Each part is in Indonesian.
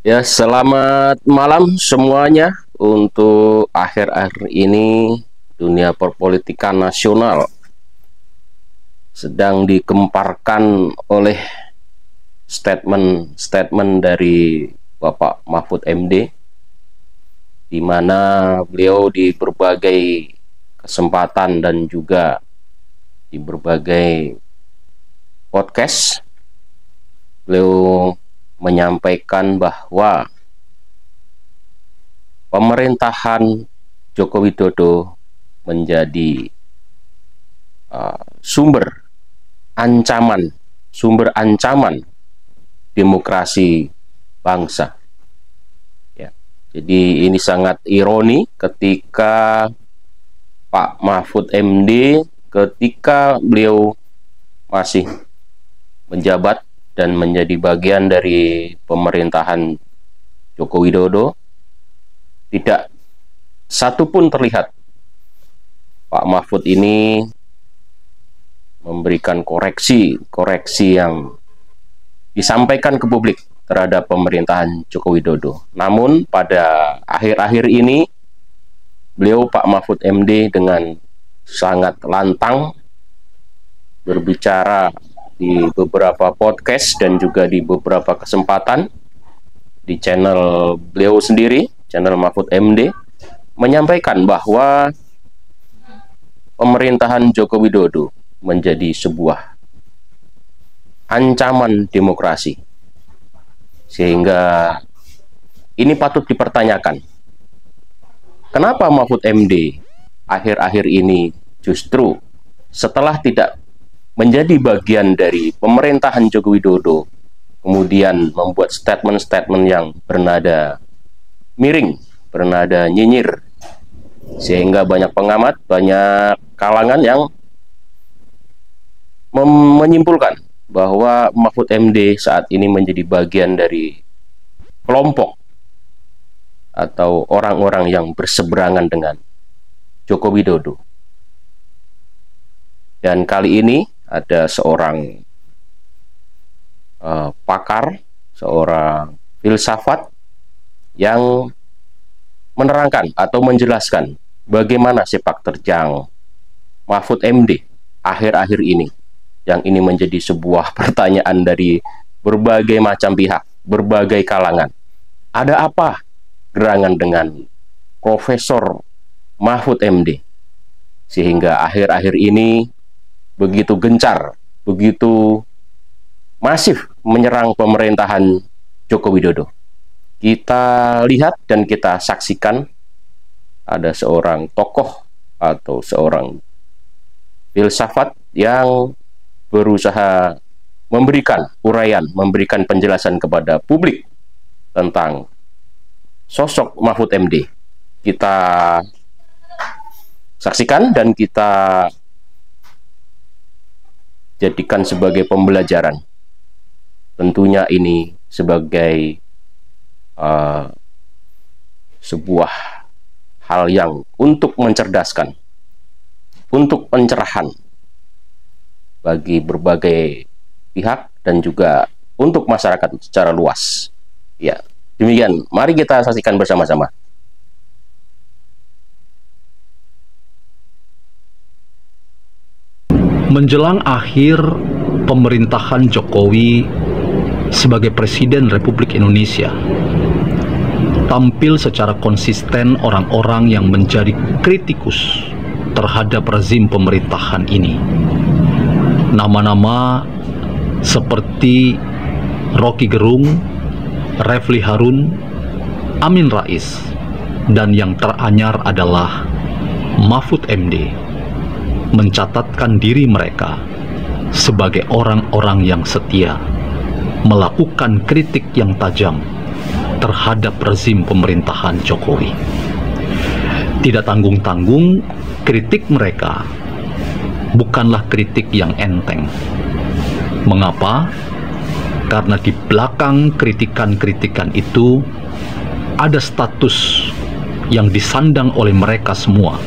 Ya, selamat malam semuanya. Untuk akhir-akhir ini, dunia perpolitikan nasional sedang digemparkan oleh statement dari Bapak Mahfud MD, di mana beliau di berbagai kesempatan dan juga di berbagai podcast, beliau menyampaikan bahwa pemerintahan Joko Widodo menjadi sumber ancaman demokrasi bangsa. Ya. Jadi ini sangat ironi ketika Pak Mahfud MD ketika beliau masih menjabat dan menjadi bagian dari pemerintahan Joko Widodo, tidak satupun terlihat Pak Mahfud ini memberikan koreksi yang disampaikan ke publik terhadap pemerintahan Joko Widodo. Namun pada akhir-akhir ini, beliau Pak Mahfud MD dengan sangat lantang berbicara di beberapa podcast dan juga di beberapa kesempatan di channel beliau sendiri, channel Mahfud MD, menyampaikan bahwa pemerintahan Joko Widodo menjadi sebuah ancaman demokrasi. Sehingga ini patut dipertanyakan. Kenapa Mahfud MD akhir-akhir ini justru setelah tidak menjadi bagian dari pemerintahan Joko Widodo, kemudian membuat statement-statement yang bernada miring, bernada nyinyir, sehingga banyak pengamat, banyak kalangan yang menyimpulkan bahwa Mahfud MD saat ini menjadi bagian dari kelompok atau orang-orang yang berseberangan dengan Joko Widodo. Dan kali ini ada seorang pakar, seorang filsafat yang menerangkan atau menjelaskan bagaimana sepak terjang Mahfud MD akhir-akhir ini, yang ini menjadi sebuah pertanyaan dari berbagai macam pihak, berbagai kalangan. Ada apa gerangan dengan Profesor Mahfud MD sehingga akhir-akhir ini begitu gencar, begitu masif menyerang pemerintahan Joko Widodo? Kita lihat dan kita saksikan ada seorang tokoh atau seorang filsafat yang berusaha memberikan uraian, memberikan penjelasan kepada publik tentang sosok Mahfud MD. Kita saksikan dan kita jadikan sebagai pembelajaran. Tentunya ini sebagai sebuah hal yang untuk mencerdaskan, untuk pencerahan bagi berbagai pihak dan juga untuk masyarakat secara luas. Ya, demikian. Mari kita saksikan bersama-sama. Menjelang akhir pemerintahan Jokowi sebagai Presiden Republik Indonesia, tampil secara konsisten orang-orang yang menjadi kritikus terhadap rezim pemerintahan ini. Nama-nama seperti Rocky Gerung, Refli Harun, Amin Rais, dan yang teranyar adalah Mahfud MD mencatatkan diri mereka sebagai orang-orang yang setia, melakukan kritik yang tajam terhadap rezim pemerintahan Jokowi. Tidak tanggung-tanggung, kritik mereka bukanlah kritik yang enteng. Mengapa? Karena di belakang kritikan-kritikan itu ada status yang disandang oleh mereka semua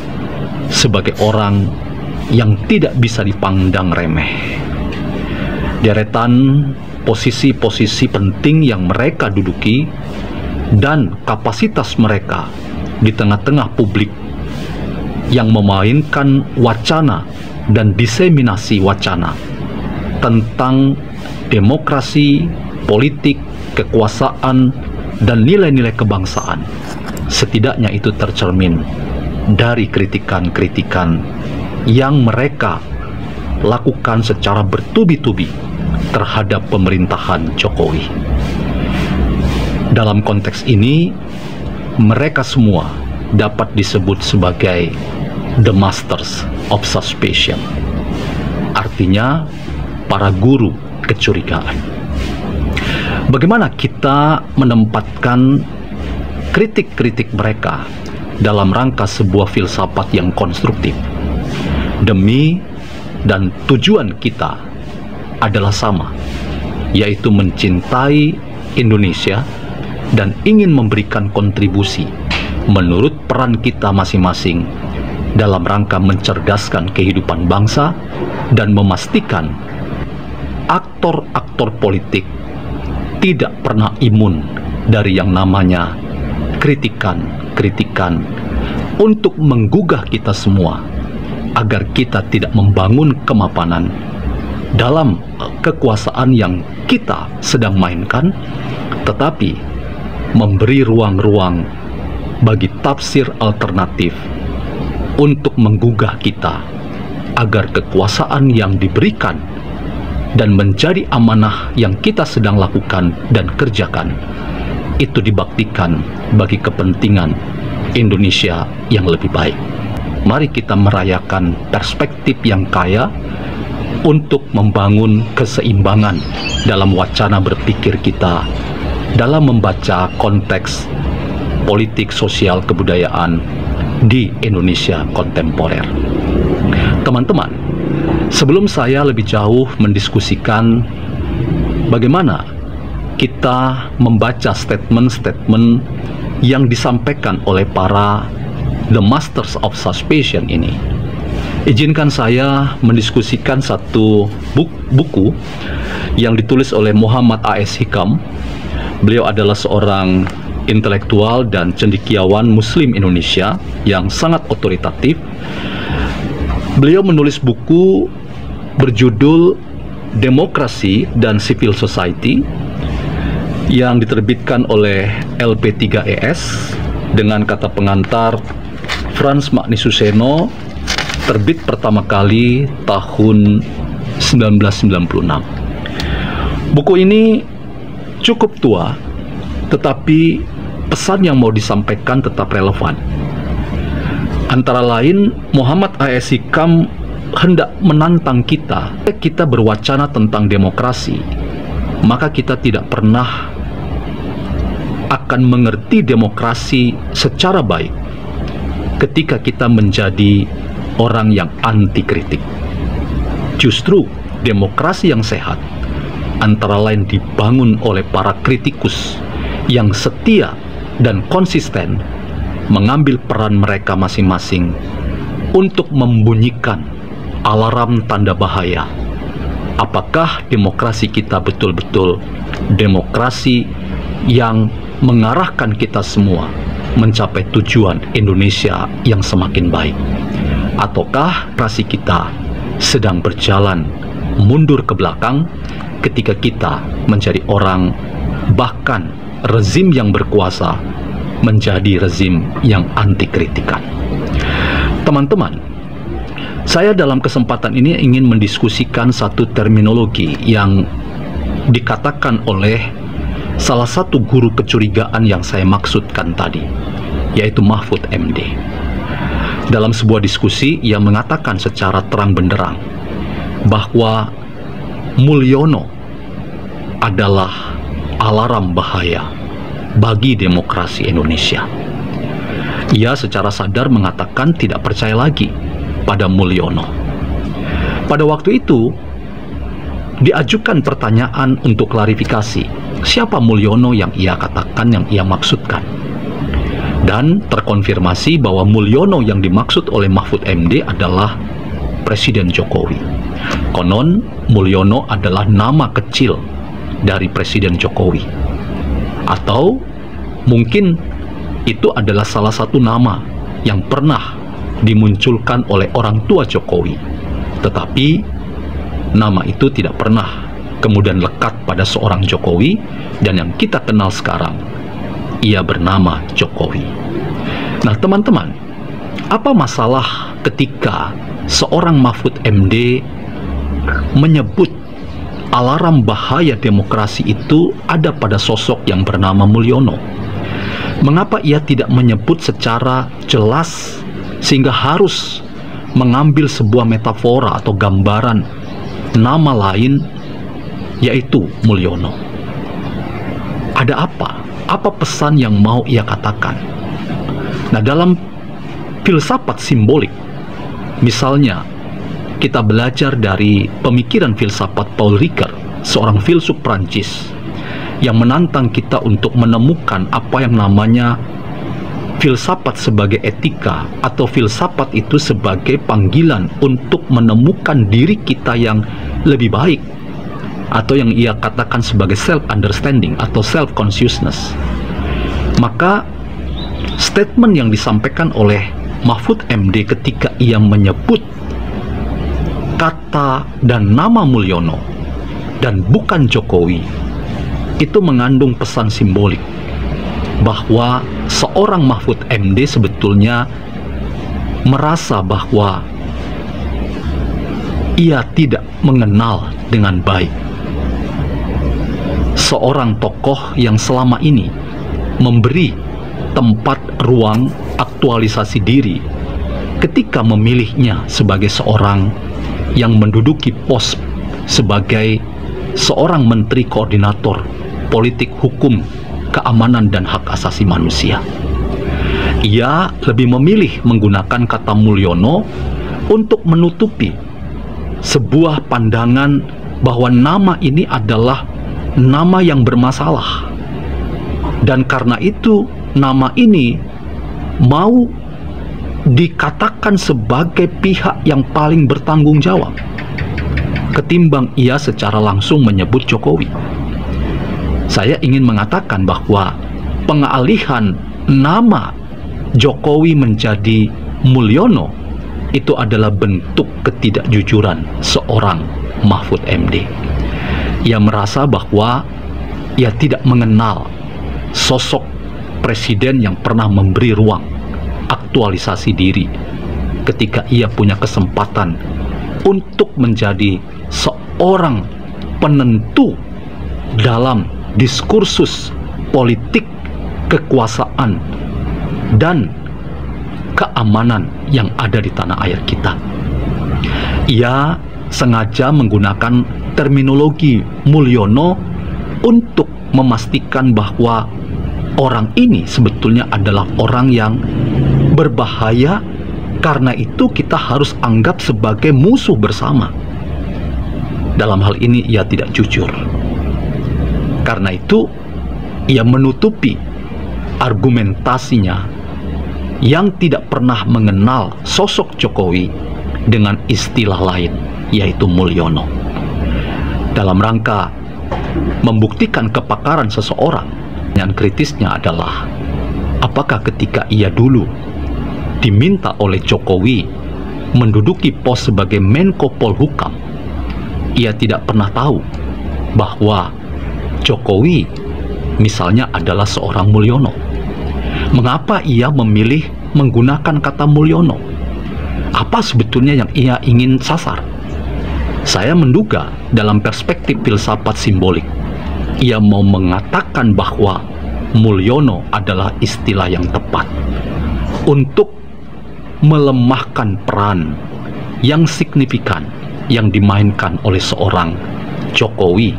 sebagai orang yang tidak bisa dipandang remeh. Deretan posisi-posisi penting yang mereka duduki dan kapasitas mereka di tengah-tengah publik yang memainkan wacana dan diseminasi wacana tentang demokrasi, politik, kekuasaan, dan nilai-nilai kebangsaan. Setidaknya itu tercermin dari kritikan-kritikan yang mereka lakukan secara bertubi-tubi terhadap pemerintahan Jokowi. Dalam konteks ini, mereka semua dapat disebut sebagai the masters of suspicion. Artinya, para guru kecurigaan. Bagaimana kita menempatkan kritik-kritik mereka dalam rangka sebuah filsafat yang konstruktif? Demi dan tujuan kita adalah sama, yaitu mencintai Indonesia dan ingin memberikan kontribusi menurut peran kita masing-masing dalam rangka mencerdaskan kehidupan bangsa dan memastikan aktor-aktor politik tidak pernah imun dari yang namanya kritikan-kritikan untuk menggugah kita semua agar kita tidak membangun kemapanan dalam kekuasaan yang kita sedang mainkan, tetapi memberi ruang-ruang bagi tafsir alternatif untuk menggugah kita agar kekuasaan yang diberikan dan menjadi amanah yang kita sedang lakukan dan kerjakan itu dibaktikan bagi kepentingan Indonesia yang lebih baik. Mari kita merayakan perspektif yang kaya untuk membangun keseimbangan dalam wacana berpikir kita dalam membaca konteks politik, sosial, kebudayaan di Indonesia kontemporer. Teman-teman, sebelum saya lebih jauh mendiskusikan bagaimana kita membaca statement-statement yang disampaikan oleh para the masters of suspicion ini, izinkan saya mendiskusikan satu buku yang ditulis oleh Muhammad A.S. Hikam. Beliau adalah seorang intelektual dan cendekiawan Muslim Indonesia yang sangat otoritatif. Beliau menulis buku berjudul Demokrasi dan Civil Society yang diterbitkan oleh LP3ES dengan kata pengantar Frans Magnisuseno, terbit pertama kali tahun 1996. Buku ini cukup tua, tetapi pesan yang mau disampaikan tetap relevan. Antara lain, Muhammad A.S. Hikam hendak menantang kita berwacana tentang demokrasi, maka kita tidak pernah akan mengerti demokrasi secara baik ketika kita menjadi orang yang anti kritik. Justru demokrasi yang sehat antara lain dibangun oleh para kritikus yang setia dan konsisten mengambil peran mereka masing-masing untuk membunyikan alarm tanda bahaya. Apakah demokrasi kita betul-betul demokrasi yang mengarahkan kita semua mencapai tujuan Indonesia yang semakin baik? Ataukah demokrasi kita sedang berjalan mundur ke belakang ketika kita menjadi orang, bahkan rezim yang berkuasa menjadi rezim yang anti kritikan? Teman-teman, saya dalam kesempatan ini ingin mendiskusikan satu terminologi yang dikatakan oleh salah satu guru kecurigaan yang saya maksudkan tadi, yaitu Mahfud MD. Dalam sebuah diskusi, ia mengatakan secara terang benderang bahwa Mulyono adalah alarm bahaya bagi demokrasi Indonesia. Ia secara sadar mengatakan tidak percaya lagi pada Mulyono. Pada waktu itu diajukan pertanyaan untuk klarifikasi, siapa Mulyono yang ia katakan, yang ia maksudkan. Dan terkonfirmasi bahwa Mulyono yang dimaksud oleh Mahfud MD adalah Presiden Jokowi. Konon Mulyono adalah nama kecil dari Presiden Jokowi, atau Mungkin itu adalah salah satu nama yang pernah dimunculkan oleh orang tua Jokowi. Tetapi nama itu tidak pernah kemudian lekat pada seorang Jokowi, dan yang kita kenal sekarang, ia bernama Jokowi. Nah teman-teman, apa masalah ketika seorang Mahfud MD menyebut alarm bahaya demokrasi itu ada pada sosok yang bernama Mulyono? Mengapa ia tidak menyebut secara jelas sehingga harus mengambil sebuah metafora atau gambaran nama lain, yaitu Mulyono? Ada apa? Apa pesan yang mau ia katakan? Nah, dalam filsafat simbolik, misalnya kita belajar dari pemikiran filsafat Paul Ricoeur, seorang filsuf Prancis yang menantang kita untuk menemukan apa yang namanya filsafat sebagai etika, atau filsafat itu sebagai panggilan untuk menemukan diri kita yang lebih baik, atau yang ia katakan sebagai self-understanding atau self-consciousness. Maka statement yang disampaikan oleh Mahfud MD ketika ia menyebut kata dan nama Mulyono dan bukan Jokowi, itu mengandung pesan simbolik bahwa seorang Mahfud MD sebetulnya merasa bahwa ia tidak mengenal dengan baik seorang tokoh yang selama ini memberi tempat ruang aktualisasi diri ketika memilihnya sebagai seorang yang menduduki pos sebagai seorang menteri koordinator politik hukum, keamanan, dan hak asasi manusia. Ia lebih memilih menggunakan kata Mulyono untuk menutupi sebuah pandangan bahwa nama ini adalah nama yang bermasalah, dan karena itu nama ini mau dikatakan sebagai pihak yang paling bertanggung jawab ketimbang ia secara langsung menyebut Jokowi. Saya ingin mengatakan bahwa pengalihan nama Jokowi menjadi Mulyono itu adalah bentuk ketidakjujuran seorang Mahfud MD. Ia merasa bahwa ia tidak mengenal sosok presiden yang pernah memberi ruang aktualisasi diri ketika ia punya kesempatan untuk menjadi seorang penentu dalam diskursus politik, kekuasaan, dan keamanan yang ada di tanah air kita. Ia sengaja menggunakan terminologi Mulyono untuk memastikan bahwa orang ini sebetulnya adalah orang yang berbahaya, karena itu kita harus anggap sebagai musuh bersama. Dalam hal ini ia tidak jujur. Karena itu ia menutupi argumentasinya yang tidak pernah mengenal sosok Jokowi dengan istilah lain, yaitu Mulyono. Dalam rangka membuktikan kepakaran seseorang, yang kritisnya adalah apakah ketika ia dulu diminta oleh Jokowi menduduki pos sebagai Menko Polhukam, ia tidak pernah tahu bahwa Jokowi misalnya adalah seorang Mulyono. Mengapa ia memilih menggunakan kata Mulyono? Apa sebetulnya yang ia ingin sasar? Saya menduga dalam perspektif filsafat simbolik, ia mau mengatakan bahwa Mulyono adalah istilah yang tepat untuk melemahkan peran yang signifikan yang dimainkan oleh seorang Jokowi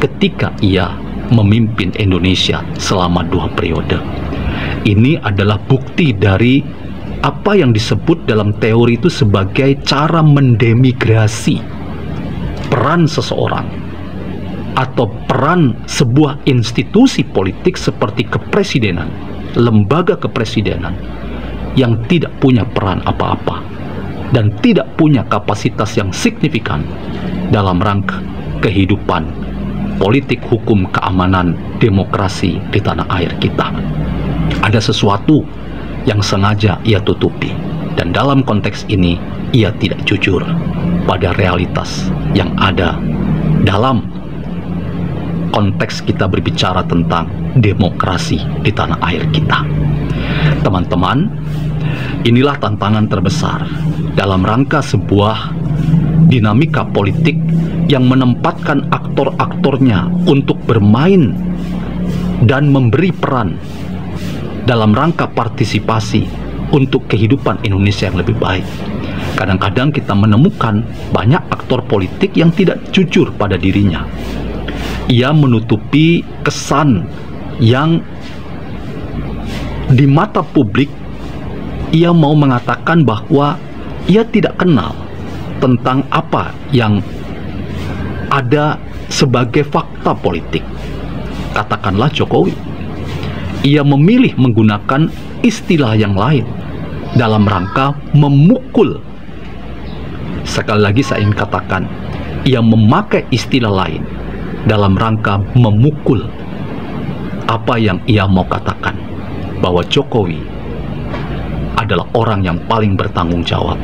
ketika ia memimpin Indonesia selama 2 periode. Ini adalah bukti dari apa yang disebut dalam teori itu sebagai cara mendemigrasi peran seseorang atau peran sebuah institusi politik seperti kepresidenan, lembaga kepresidenan yang tidak punya peran apa-apa dan tidak punya kapasitas yang signifikan dalam rangka kehidupan politik, hukum, keamanan, demokrasi di tanah air kita. Ada sesuatu yang sengaja ia tutupi, dan dalam konteks ini ia tidak jujur pada realitas yang ada dalam konteks kita berbicara tentang demokrasi di tanah air kita. Teman-teman, inilah tantangan terbesar dalam rangka sebuah dinamika politik yang menempatkan aktor-aktornya untuk bermain dan memberi peran dalam rangka partisipasi untuk kehidupan Indonesia yang lebih baik. Kadang-kadang kita menemukan banyak aktor politik yang tidak jujur pada dirinya. Ia menutupi kesan yang di mata publik ia mau mengatakan bahwa ia tidak kenal tentang apa yang ada sebagai fakta politik. Katakanlah Jokowi, ia memilih menggunakan istilah yang lain dalam rangka memukul. Sekali lagi saya ingin katakan, ia memakai istilah lain dalam rangka memukul apa yang ia mau katakan, bahwa Jokowi adalah orang yang paling bertanggung jawab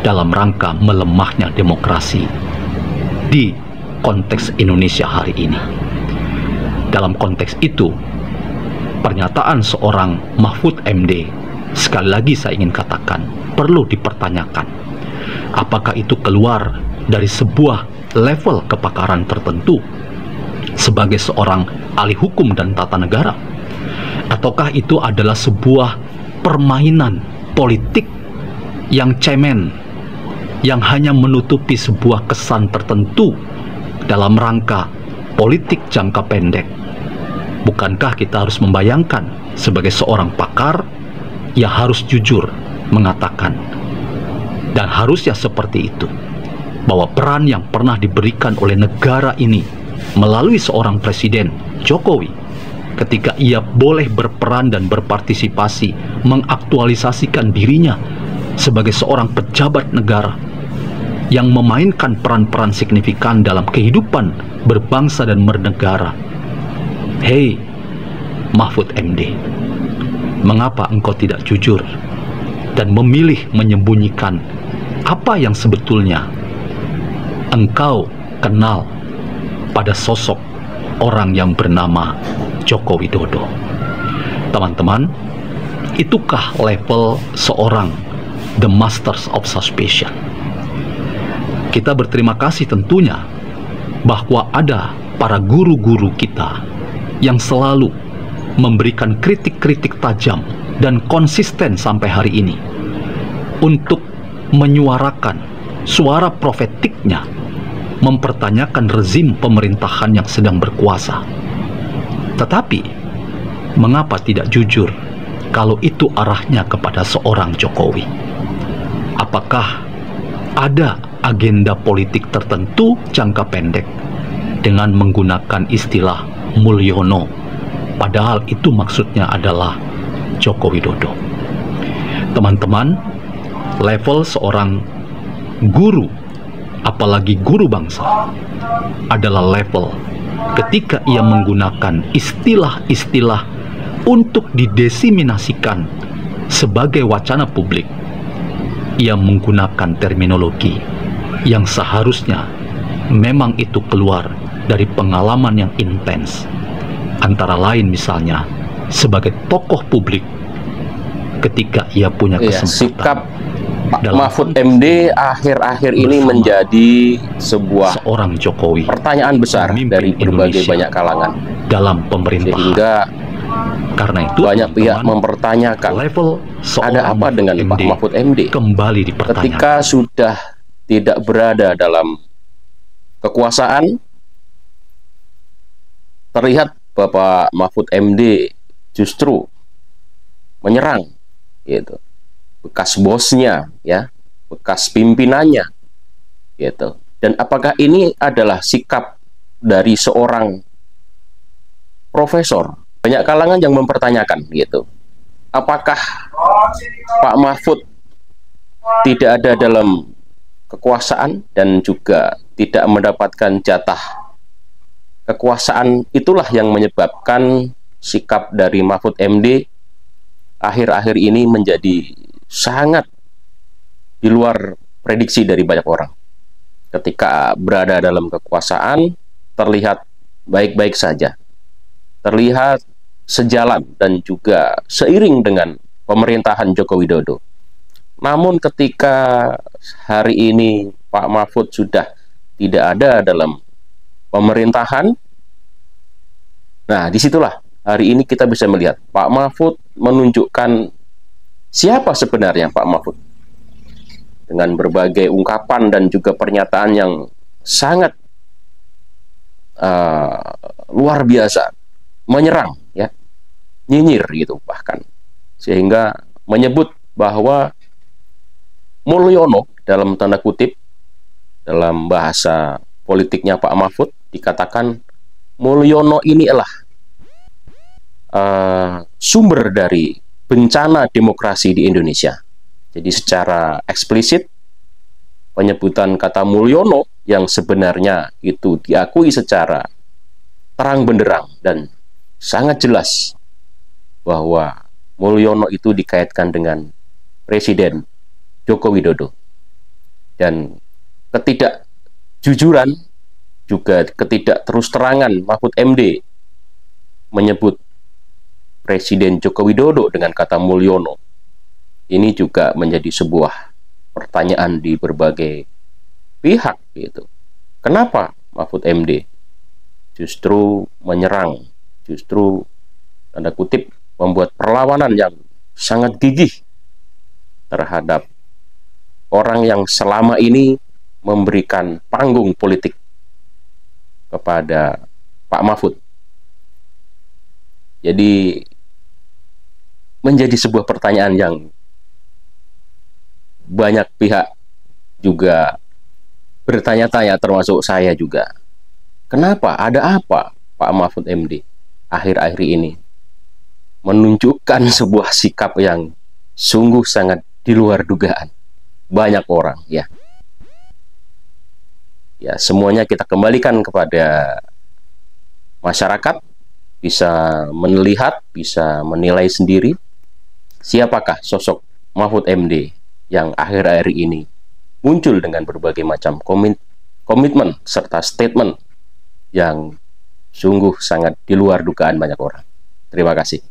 dalam rangka melemahnya demokrasi di konteks Indonesia hari ini. Dalam konteks itu, pernyataan seorang Mahfud MD, sekali lagi saya ingin katakan, perlu dipertanyakan. Apakah itu keluar dari sebuah level kepakaran tertentu sebagai seorang ahli hukum dan tata negara? Ataukah itu adalah sebuah permainan politik yang cemen, yang hanya menutupi sebuah kesan tertentu dalam rangka politik jangka pendek? Bukankah kita harus membayangkan sebagai seorang pakar, ia harus jujur mengatakan, dan harusnya seperti itu, bahwa peran yang pernah diberikan oleh negara ini melalui seorang Presiden Jokowi ketika ia boleh berperan dan berpartisipasi mengaktualisasikan dirinya sebagai seorang pejabat negara yang memainkan peran-peran signifikan dalam kehidupan berbangsa dan bernegara. Hei Mahfud MD, mengapa engkau tidak jujur dan memilih menyembunyikan apa yang sebetulnya engkau kenal pada sosok orang yang bernama Joko Widodo? Teman-teman, itukah level seorang the masters of suspicion? Kita berterima kasih tentunya bahwa ada para guru-guru kita yang selalu memberikan kritik-kritik tajam dan konsisten sampai hari ini untuk menyuarakan suara profetiknya, mempertanyakan rezim pemerintahan yang sedang berkuasa. Tetapi mengapa tidak jujur kalau itu arahnya kepada seorang Jokowi? Apakah ada agenda politik tertentu jangka pendek dengan menggunakan istilah Mulyono, padahal itu maksudnya adalah Joko Widodo? Teman-teman, level seorang guru, apalagi guru bangsa, adalah level ketika ia menggunakan istilah-istilah untuk didesiminasikan sebagai wacana publik. Ia menggunakan terminologi yang seharusnya memang itu keluar dari pengalaman yang intens, antara lain misalnya sebagai tokoh publik ketika ia punya kesempatan. Sikap Pak Mahfud MD akhir-akhir ini menjadi seorang Jokowi, pertanyaan besar dari berbagai banyak kalangan dalam pemerintahan. Sehingga karena itu banyak pihak mempertanyakan level ada apa dengan Pak Mahfud MD kembali dipertanyakan ketika sudah tidak berada dalam kekuasaan. Terlihat Bapak Mahfud MD justru menyerang, gitu, bekas bosnya, ya, bekas pimpinannya, gitu. Dan apakah ini adalah sikap dari seorang profesor? Banyak kalangan yang mempertanyakan, gitu, apakah Pak Mahfud tidak ada dalam kekuasaan dan juga tidak mendapatkan jatah kekuasaan itulah yang menyebabkan sikap dari Mahfud MD akhir-akhir ini menjadi sangat di luar prediksi dari banyak orang. Ketika berada dalam kekuasaan, terlihat baik-baik saja, terlihat sejalan dan juga seiring dengan pemerintahan Joko Widodo. Namun ketika hari ini Pak Mahfud sudah tidak ada dalam pemerintahan, nah disitulah hari ini kita bisa melihat Pak Mahfud menunjukkan siapa sebenarnya Pak Mahfud, dengan berbagai ungkapan dan juga pernyataan yang sangat luar biasa, menyerang, ya, nyinyir gitu bahkan, sehingga menyebut bahwa Mulyono, dalam tanda kutip, dalam bahasa politiknya Pak Mahfud, dikatakan Mulyono ini adalah sumber dari bencana demokrasi di Indonesia. Jadi secara eksplisit, penyebutan kata Mulyono yang sebenarnya itu diakui secara terang benderang dan sangat jelas bahwa Mulyono itu dikaitkan dengan Presiden Joko Widodo. Dan ketidakjujuran, juga ketidakterus terangan Mahfud MD menyebut Presiden Joko Widodo dengan kata Mulyono, ini juga menjadi sebuah pertanyaan di berbagai pihak gitu. Kenapa Mahfud MD justru menyerang, justru tanda kutip membuat perlawanan yang sangat gigih terhadap orang yang selama ini memberikan panggung politik kepada Pak Mahfud. Jadi menjadi sebuah pertanyaan yang banyak pihak juga bertanya-tanya, termasuk saya juga. Kenapa? Ada apa Pak Mahfud MD akhir-akhir ini menunjukkan sebuah sikap yang sungguh sangat di luar dugaan banyak orang, ya. Ya, semuanya kita kembalikan kepada masyarakat, bisa melihat, bisa menilai sendiri siapakah sosok Mahfud MD yang akhir-akhir ini muncul dengan berbagai macam komitmen serta statement yang sungguh sangat di luar dugaan banyak orang. Terima kasih.